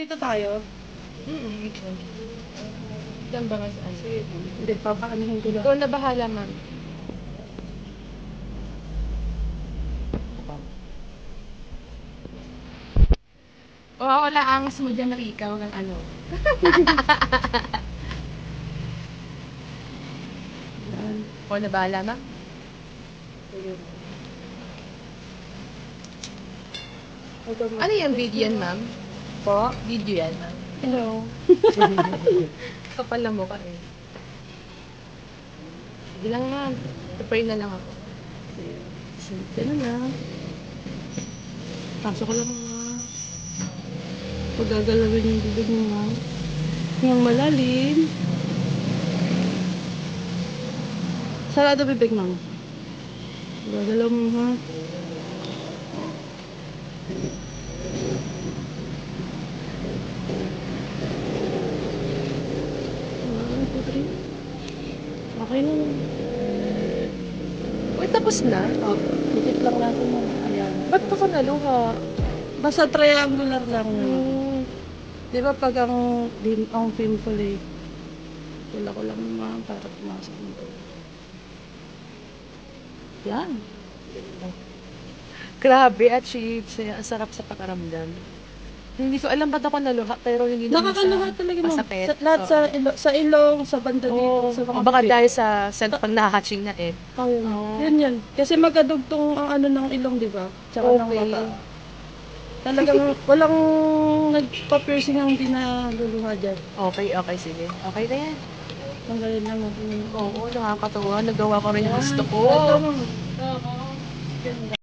dito tayo? Okay. Diyan ba nga saan? Hindi, papaanihin ko lang. Ikaw na bahala, ma'am. Wala angas mo dyan, Rika. Huwag kang ano. Ikaw na bahala, ma'am. Ano yung video yan, ma'am? Po? Video yan, ma'am. Hello. Kapal lang mo ka eh. Sige lang, ma'am. Prepare na lang ako. Sige na. Pasok ko lang mga pagagalawin yung bibig mo ha. Yung malalim. Sarado bibig mo. Gagalaw mo ha. Okay lang. Uy, tapos na? Dikit lang natin mo. Ayan. Ba't pa ka naluha? Basta triangular lang naman. Di ba pag ang pimple eh, wala ko lang naman para pumasok nito. Yan. Grabe, achieve. Ang sarap sa pakaramdam. Hindi ko alam ba't ako naluha, pero hindi naman Nakakaluha talaga mo. masakit. Sa, lahat sa ilong, sa banda dito, sa mga Baka bibig. dahil sa pag nakakaching na eh. Yan. Kasi magkadugtong ang ano ng ilong, di ba? Tsaka ng Okay. mata. Talagang walang nagpa-piercing ang hindi naluluha dyan. Okay, sige. Okay na yan. Tanggalin lang natin yung... Oo, nakakatawa. Nagawa ko rin yung gusto ko. Ito mo. Oo. Ganda.